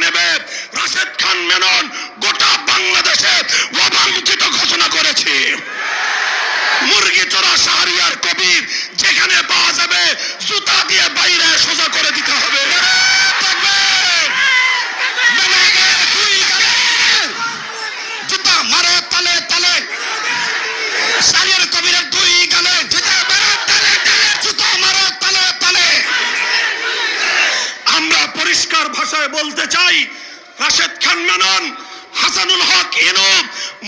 নেবে। রাশেদ খান মেনন গোটা বাংলাদেশে অবাঞ্ছিত ঘোষণা করেছে। মুরগিচোরা শাহরিয়ার কবির যেখানে পাওয়া যাবে জুতা দিয়ে বাইরে সোজা করে দিতে হবে। জুতা মারো তালে তালে, শাহরিয়ার কবিরের দুই গালে জুতা মারো তালে তালে। আমরা পরিষ্কার ভাষায় বলতে চাই, রাশেদ খান মেনন, হাসানুল হক ইনু,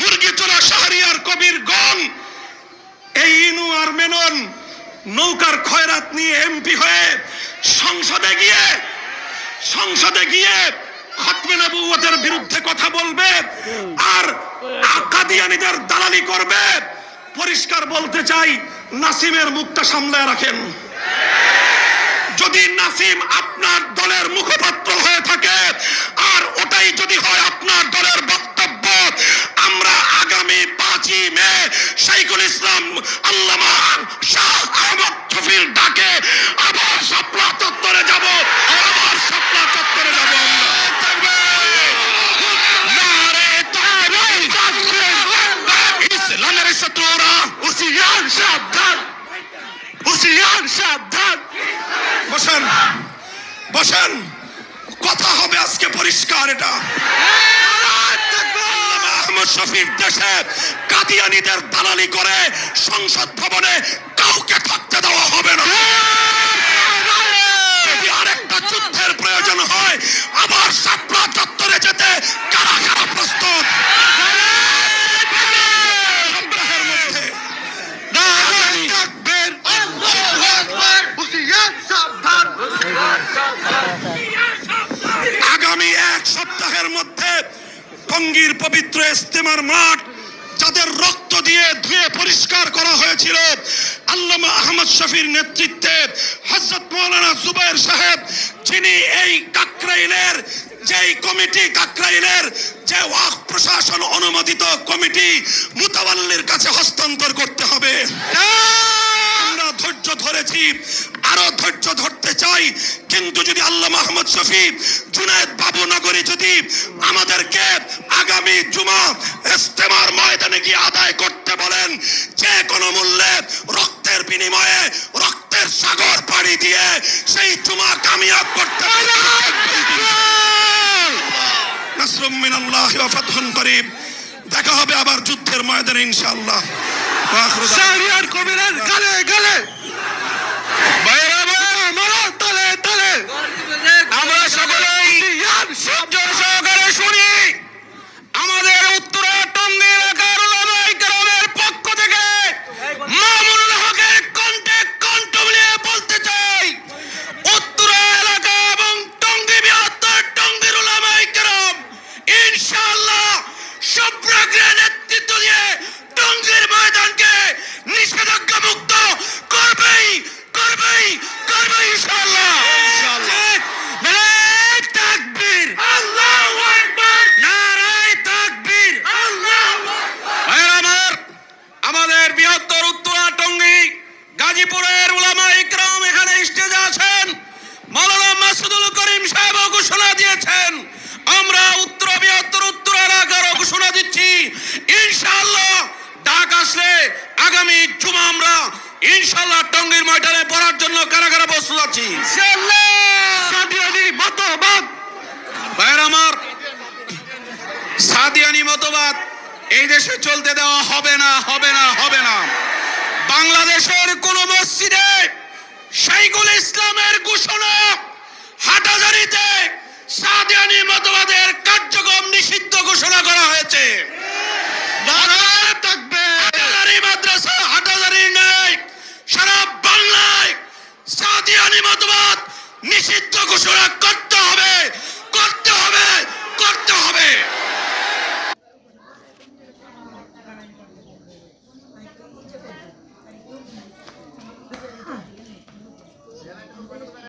মুরগিচোরা শাহরিয়ার কবির গণ, এই ইনু আর মেনন নৌকার খয়রাত নিয়ে এমপি হয়ে সংসদে গিয়ে খতমে নবুয়তের বিরুদ্ধে কথা বলবে আর কাদিয়ানীদের দালালি করবে। পরিষ্কার বলতে চাই, নাসিমের মুখটা সামলায় রাখেন। যদি নাসিম আপনার দলের মুখপাত্র হয়ে থাকে আর ওটাই যদি হয় আপনার দলের বক্তব্য, আমরা আগামী 5ই মে শাইখুল ইসলাম আল্লামা শাহ আহমদ শফির ডাকে আবার শাপলা চত্বরে যাব। ইসলামের শত্রুরা হুঁশিয়ার সাবধান, হুঁশিয়ার সাবধান। বসেন, কথা হবে আজকে পরিষ্কার। এটা আহমদ শফির দেশে কাদিয়ানীদের দালালি করে সংসদ ভবনে কাউকে থাকতে দেওয়া হবে না। যদি আরেকটা যুদ্ধের প্রয়োজন হয়, আবার শাপলা চত্বরে যেতে কারা কারা প্রস্তুত? আগামী 1 সপ্তাহের মধ্যে টঙ্গীর পবিত্র ইস্তেমার মাঠ যাদের রক্ত দিয়ে ধুয়ে পরিষ্কার করা হয়েছিল, আল্লামা আহমদ শফির নেতৃত্বে হযরত মাওলানা জুবায়ের সাহেব, যিনি এই কাকরাইলের যে ওয়াকফ প্রশাসন অনুমোদিত কমিটি মুতাওয়াল্লির কাছে হস্তান্তর করতে হবে। আমরা ধৈর্য ধরেছি, আরো ধৈর্য ধরতে চাই, কিন্তু যদি আল্লামা আহমদ শফি, জুনায়েদ বাবু নগরী যদি আমাদেরকে আগামী জুমা ইস্তেমার ময়দানে গিয়ে আদায় করতে বলেন, যে কোনো মূল্যে রক্তের বিনিময়ে রক্তের সাগর পাড়ি দিয়ে সেই জুমা কামিয়াব করতে হবে। নাসরুম মিনাল্লাহি ওয়া ফাতহুন করিব। দেখা হবে আবার যুদ্ধের ময়দানে ইনশাআল্লাহ। শাহরিয়ার কবিরের গালে গালে, তালে তালে আমরা সকলেই সহকারে শুনি। আমাদের উত্তরা টঙ্গী এলাকার উলামায়ে কেরামের পক্ষ থেকে মামুনুল হকের কণ্ঠে কণ্ঠ মিলিয়ে বলতে চাই, উত্তরা এলাকা এবং টঙ্গী বৃহত্তর টঙ্গীর উলামায়ে কেরাম ইনশাআল্লাহ সপ্রাগ্রে নেতৃত্ব দিয়ে টঙ্গীর ময়দানকে নিষেধাজ্ঞা মুক্ত করবেই ইনশাআল্লাহ। নারায়ে তাকবীর, আল্লাহু আকবার, নারায়ে তাকবীর, আল্লাহু আকবার। আমাদের বৃহত্তর উত্তরা টঙ্গী গাজীপুরের উলামায়ে কেরাম এখানে স্টেজে আছেন। মাওলানা মাসুদুল করিম সাহেব ঘোষণা দিয়েছেন, আমরা বৃহত্তর উত্তরা এলাকার ঘোষণা দিচ্ছি, ইনশাআল্লাহ ডাক আসলে আগামী জুমা আমরা ইনশাআল্লাহ টঙ্গীর ময়দানে পড়ার জন্য কারা কারা প্রস্তুত আছি ইনশাআল্লাহ। সাদিয়ানি মতবাদ, ভাইরা আমার, সাদিয়ানি মতবাদ এই দেশে চলতে দেওয়া হবে না। বাংলাদেশের কোন মসজিদে শাইখুল ইসলামের ঘোষণা হাটহাজারীতে সাদিয়ানি মতবাদের কার্যক্রম নিষিদ্ধ ঘোষণা করা হয়েছে। হাটহাজারী মাদ্রাসা হাটহাজারী নেই, সারা বাংলায় সাদিয়ানি মতবাদ নিষিদ্ধ ঘোষণা করতে